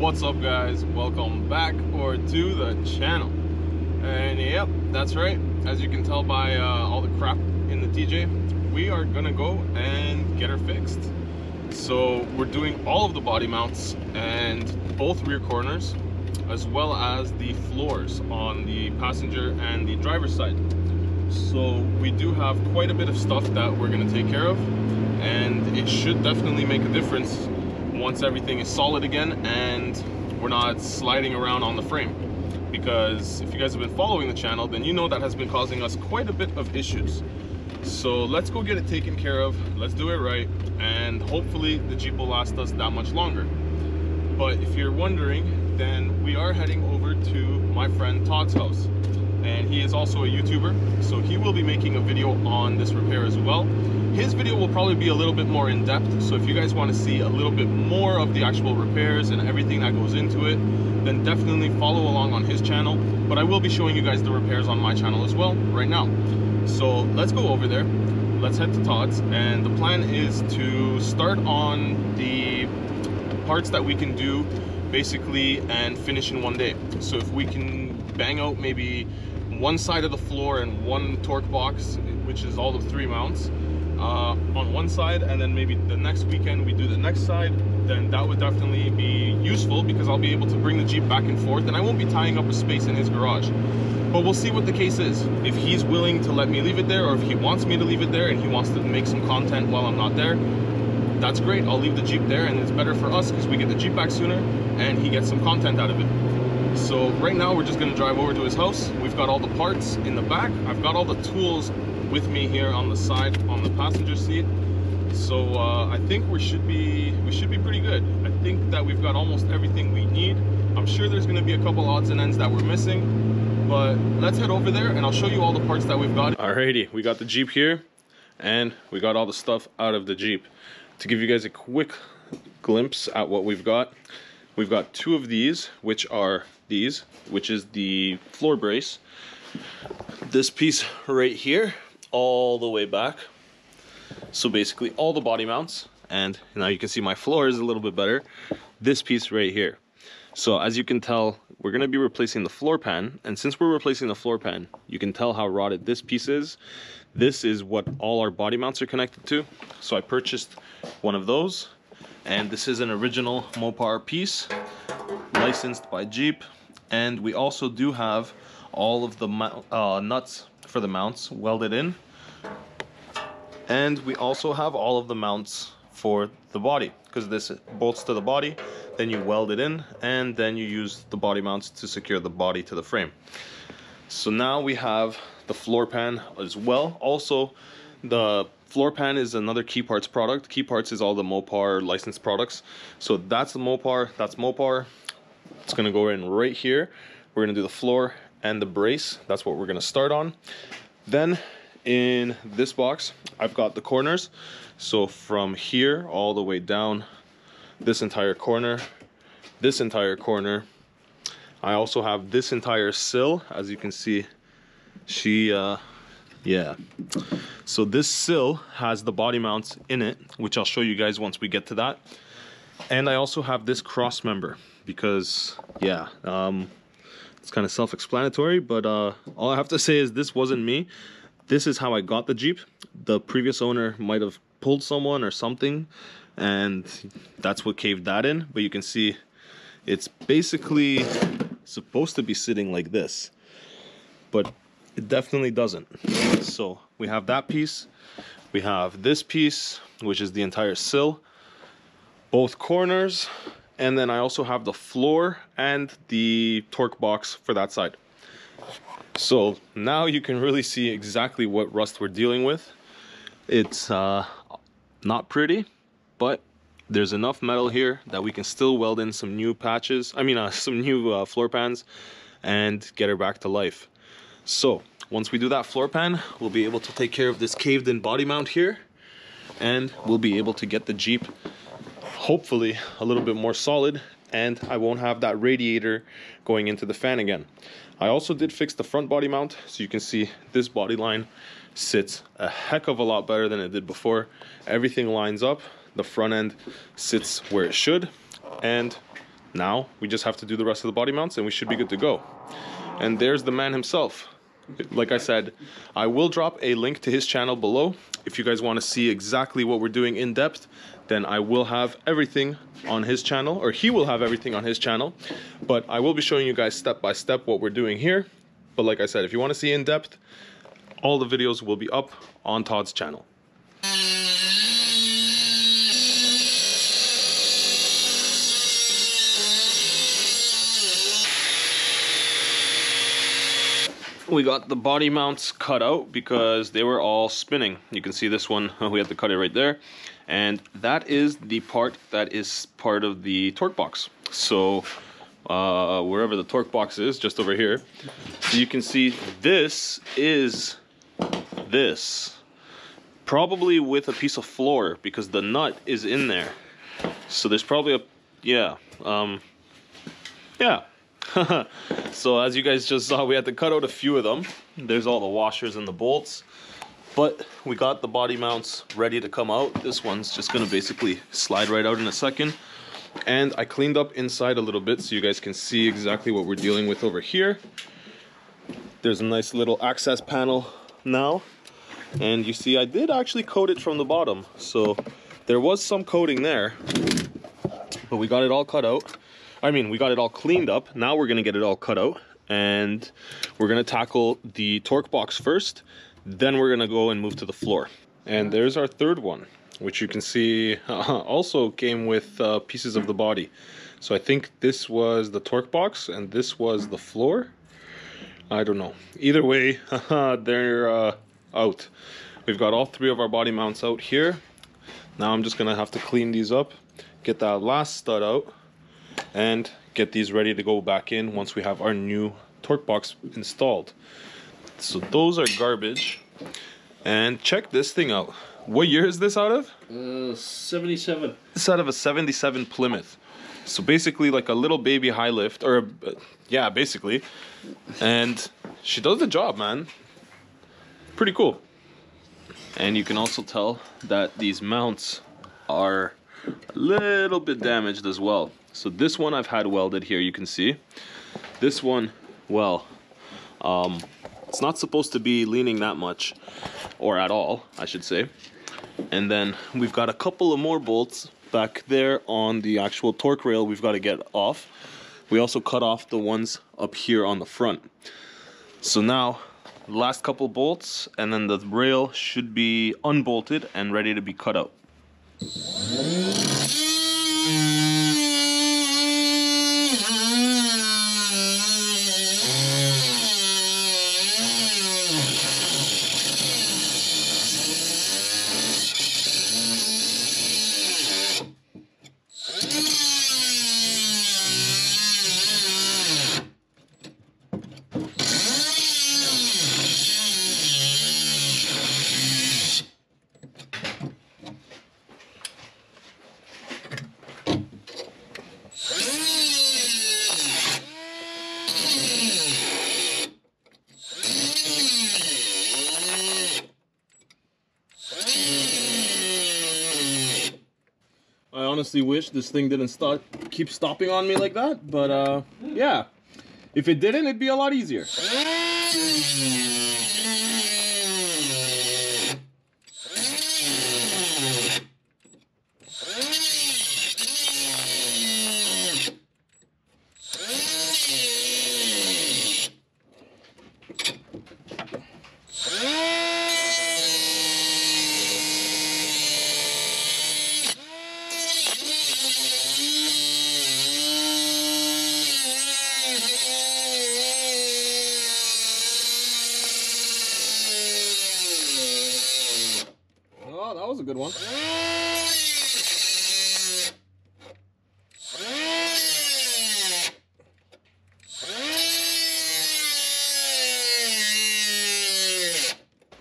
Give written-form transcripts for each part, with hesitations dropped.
What's up, guys? Welcome back to the channel. And yep, that's right, as you can tell by all the crap in the TJ, we are gonna go and get her fixed. So we're doing all of the body mounts and both rear corners, as well as the floors on the passenger and the driver's side. So we do have quite a bit of stuff that we're going to take care of, and it should definitely make a difference once everything is solid again and we're not sliding around on the frame. Because if you guys have been following the channel, then you know that has been causing us quite a bit of issues. So let's go get it taken care of, let's do it right, and hopefully the Jeep will last us that much longer. But if you're wondering, then we are heading over to my friend Todd's house, and he is also a YouTuber, so he will be making a video on this repair as well. His video will probably be a little bit more in depth, so if you guys want to see a little bit more of the actual repairs and everything that goes into it, then definitely follow along on his channel. But I will be showing you guys the repairs on my channel as well right now. So let's go over there, let's head to Todd's, and the plan is to start on the parts that we can do basically and finish in one day. So if we can bang out maybe one side of the floor and one torque box, which is all the three mounts on one side, and then maybe the next weekend we do the next side, then that would definitely be useful, because I'll be able to bring the Jeep back and forth and I won't be tying up a space in his garage. But we'll see what the case is, if he's willing to let me leave it there, or if he wants me to leave it there and he wants to make some content while I'm not there. That's great, I'll leave the Jeep there, and it's better for us because we get the Jeep back sooner and he gets some content out of it. So right now we're just going to drive over to his house. We've got all the parts in the back. I've got all the tools with me here on the side on the passenger seat. So I think we should be pretty good. I think that we've got almost everything we need. I'm sure there's going to be a couple odds and ends that we're missing, but let's head over there and I'll show you all the parts that we've got. Alrighty, we got the Jeep here and we got all the stuff out of the Jeep. To give you guys a quick glimpse at what we've got two of these, which are these, which is the floor brace. This piece right here, all the way back. So basically all the body mounts, and now you can see my floor is a little bit better. This piece right here. So as you can tell, we're going to be replacing the floor pan, and since we're replacing the floor pan, you can tell how rotted this piece is. This is what all our body mounts are connected to. So I purchased one of those, and this is an original Mopar piece, licensed by Jeep. And we also do have all of the nuts for the mounts welded in, and we also have all of the mounts for the body, because this bolts to the body, then you weld it in, and then you use the body mounts to secure the body to the frame. So now we have the floor pan as well. Also, the floor pan is another Key Parts product. Key Parts is all the Mopar licensed products. So that's the Mopar, that's Mopar. It's gonna go in right here. We're gonna do the floor and the brace. That's what we're gonna start on. Then in this box, I've got the corners. So from here all the way down, this entire corner, this entire corner. I also have this entire sill, as you can see. Yeah. So this sill has the body mounts in it, which I'll show you guys once we get to that. And I also have this cross member, because yeah, it's kind of self-explanatory, but all I have to say is this wasn't me. This is how I got the Jeep. The previous owner might have pulled someone or something, and that's what caved that in. But you can see it's basically supposed to be sitting like this, but it definitely doesn't. So we have that piece, we have this piece, which is the entire sill, both corners, and then I also have the floor and the torque box for that side. So now you can really see exactly what rust we're dealing with. It's not pretty, but there's enough metal here that we can still weld in some new patches, some new floor pans, and get her back to life. So once we do that floor pan, we'll be able to take care of this caved in body mount here, and we'll be able to get the Jeep hopefully a little bit more solid, and I won't have that radiator going into the fan again. I also did fix the front body mount, so you can see this body line sits a heck of a lot better than it did before. Everything lines up, the front end sits where it should, and Now we just have to do the rest of the body mounts and we should be good to go. And there's the man himself. Like I said, I will drop a link to his channel below. If you guys want to see exactly what we're doing in depth, then I will have everything on his channel, or he will have everything on his channel. But I will be showing you guys step by step what we're doing here. But like I said, if you want to see in depth, all the videos will be up on Todd's channel. We got the body mounts cut out because they were all spinning. You can see this one, we had to cut it right there. And that is the part that is part of the torque box. So wherever the torque box is, just over here. So you can see this is this. Probably with a piece of floor because the nut is in there. So there's probably a, yeah. So as you guys just saw, we had to cut out a few of them. There's all the washers and the bolts, but we got the body mounts ready to come out. This one's just gonna basically slide right out in a second. And I cleaned up inside a little bit so you guys can see exactly what we're dealing with over here. There's a nice little access panel now, and you see I did actually coat it from the bottom, so there was some coating there, but we got it all cut out. I mean, we got it all cleaned up. Now we're gonna get it all cut out and we're gonna tackle the torque box first. Then we're gonna go and move to the floor. And there's our third one, which you can see also came with pieces of the body. So I think this was the torque box and this was the floor. I don't know. Either way, they're out. We've got all three of our body mounts out here. Now I'm just gonna have to clean these up, get that last stud out, and get these ready to go back in once we have our new torque box installed. So those are garbage. And check this thing out. What year is this out of? 77. It's out of a 77 Plymouth. So basically like a little baby high lift, or yeah, basically. And she does the job, man. Pretty cool. And you can also tell that these mounts are a little bit damaged as well. So this one I've had welded here, you can see. This one, well, it's not supposed to be leaning that much, or at all, I should say. And then we've got a couple of more bolts back there on the actual torque rail we've got to get off. We also cut off the ones up here on the front. So now, last couple bolts, and then the rail should be unbolted and ready to be cut out. I honestly wish this thing didn't keep stopping on me like that, but yeah, if it didn't, it'd be a lot easier. That was a good one.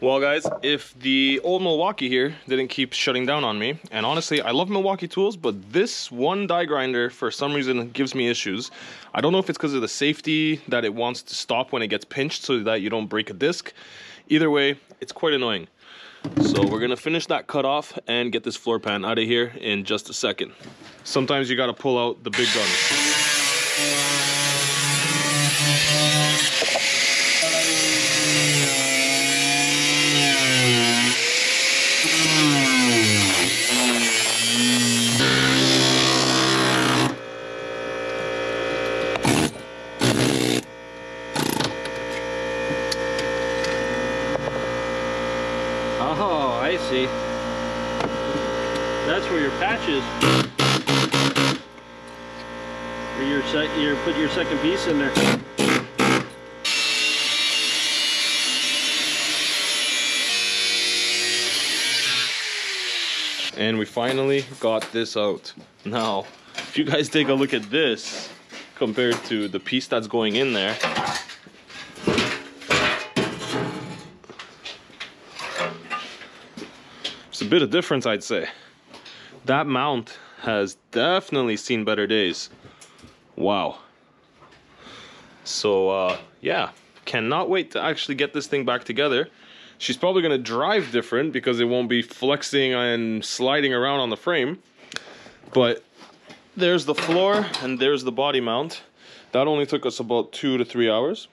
Well guys, if the old Milwaukee here didn't keep shutting down on me, and honestly I love Milwaukee tools, but this one die grinder for some reason gives me issues. I don't know if it's because of the safety that it wants to stop when it gets pinched so that you don't break a disc. Either way, it's quite annoying. So we're gonna finish that cut off and get this floor pan out of here in just a second. Sometimes you gotta pull out the big guns. Oh, I see. That's where your patch is. Where you put your second piece in there. And we finally got this out. Now, if you guys take a look at this compared to the piece that's going in there, it's a bit of difference, I'd say. That mount has definitely seen better days. Wow. So yeah, cannot wait to actually get this thing back together. She's probably gonna drive different because it won't be flexing and sliding around on the frame. But there's the floor and there's the body mount. That only took us about 2 to 3 hours.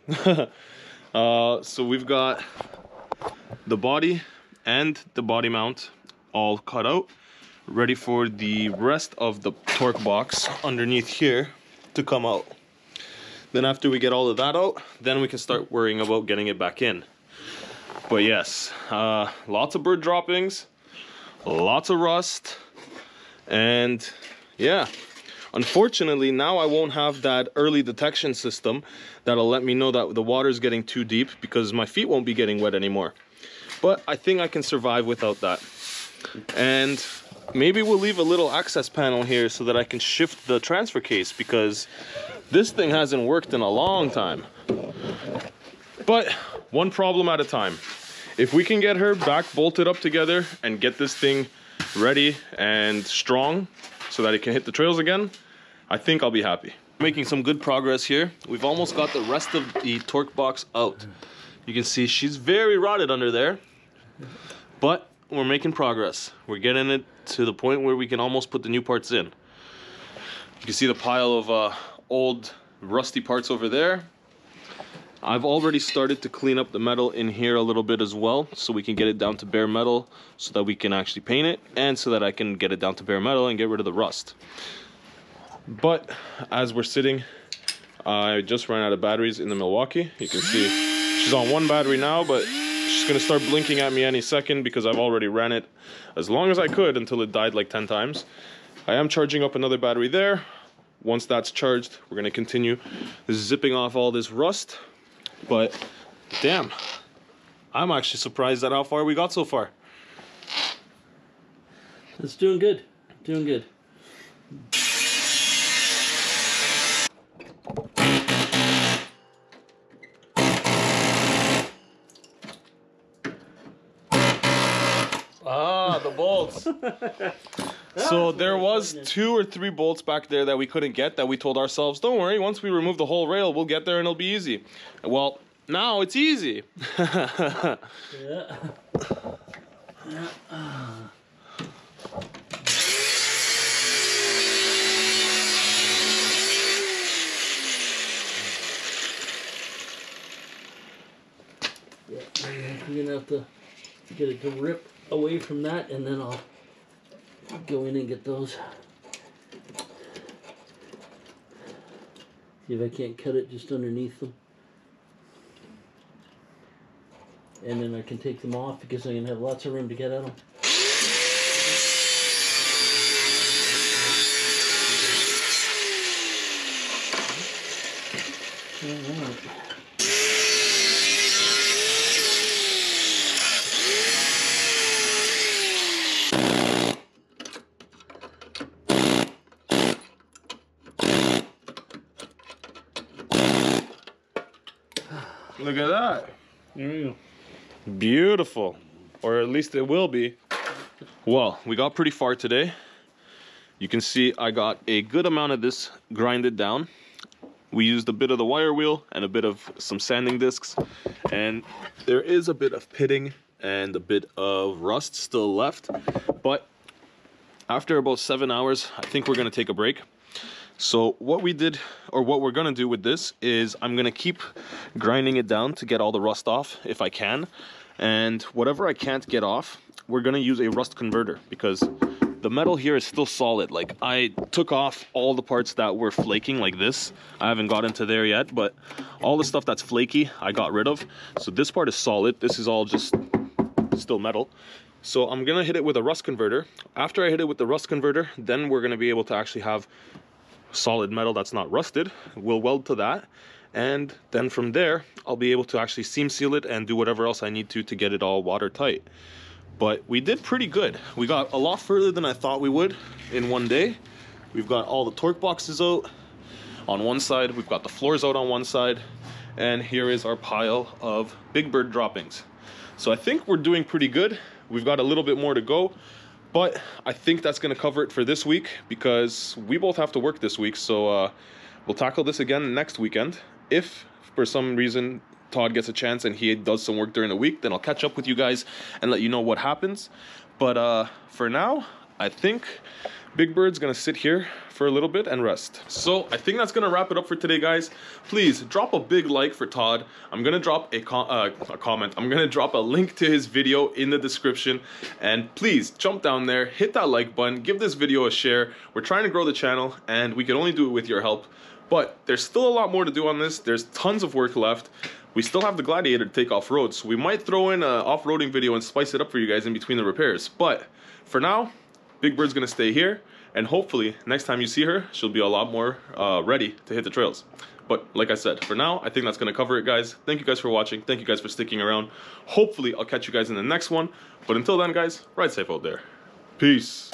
So we've got the body and the body mount all cut out, ready for the rest of the torque box underneath here to come out. Then after we get all of that out, then we can start worrying about getting it back in. But yes, lots of bird droppings, lots of rust, and yeah, unfortunately now I won't have that early detection system that'll let me know that the water's getting too deep, because my feet won't be getting wet anymore. But I think I can survive without that. And maybe we'll leave a little access panel here so that I can shift the transfer case, because this thing hasn't worked in a long time. But one problem at a time. If we can get her back bolted up together and get this thing ready and strong so that it can hit the trails again, I think I'll be happy. Making some good progress here. We've almost got the rest of the torque box out. You can see she's very rotted under there, but we're making progress. We're getting it to the point where we can almost put the new parts in. You can see the pile of old rusty parts over there. I've already started to clean up the metal in here a little bit as well, so we can get it down to bare metal so that we can actually paint it, and so that I can get it down to bare metal and get rid of the rust. But as we're sitting, I just ran out of batteries in the Milwaukee. You can see she's on one battery now, but she's gonna start blinking at me any second because I've already ran it as long as I could until it died like 10 times. I am charging up another battery there. Once that's charged, we're gonna continue zipping off all this rust. But damn, I'm actually surprised at how far we got so far. It's doing good, doing good. Ah, the bolts. So there was 2 or 3 bolts back there that we couldn't get, that we told ourselves, don't worry, once we remove the whole rail, we'll get there and it'll be easy. Well, now it's easy. Yeah. You're gonna have to get it to rip away from that, and then I'll go in and get those. See if I can't cut it just underneath them. And then I can take them off because I'm gonna have lots of room to get at them. All right. Look at that. There we go. Beautiful. Or at least it will be. Well, we got pretty far today. You can see I got a good amount of this grinded down. We used a bit of the wire wheel and a bit of some sanding discs. And there is a bit of pitting and a bit of rust still left. But after about 7 hours, I think we're going to take a break. So what we did, or what we're gonna do with this, is I'm gonna keep grinding it down to get all the rust off if I can. And whatever I can't get off, we're gonna use a rust converter, because the metal here is still solid. Like, I took off all the parts that were flaking like this. I haven't got into there yet, but all the stuff that's flaky, I got rid of. So this part is solid. This is all just still metal. So I'm gonna hit it with a rust converter. After I hit it with the rust converter, then we're gonna be able to actually have solid metal that's not rusted. We'll weld to that, and then from there I'll be able to actually seam seal it and do whatever else I need to get it all watertight. But we did pretty good. We got a lot further than I thought we would in one day. We've got all the torque boxes out on one side, we've got the floors out on one side, and here is our pile of Big Bird droppings. So I think we're doing pretty good. We've got a little bit more to go, but I think that's gonna cover it for this week, because we both have to work this week. So we'll tackle this again next weekend. If for some reason Todd gets a chance and he does some work during the week, then I'll catch up with you guys and let you know what happens. But for now, I think Big Bird's gonna sit here for a little bit and rest. So I think that's gonna wrap it up for today, guys. Please drop a big like for Todd. I'm gonna drop a comment. I'm gonna drop a link to his video in the description, and please jump down there, hit that like button, give this video a share. We're trying to grow the channel, and we can only do it with your help. But there's still a lot more to do on this. There's tons of work left. We still have the Gladiator to take off-road, so we might throw in an off-roading video and spice it up for you guys in between the repairs. But for now, Big Bird's gonna stay here, and hopefully next time you see her, she'll be a lot more ready to hit the trails. But like I said, for now, I think that's gonna cover it, guys. Thank you guys for watching. Thank you guys for sticking around. Hopefully I'll catch you guys in the next one. But until then, guys, ride safe out there. Peace.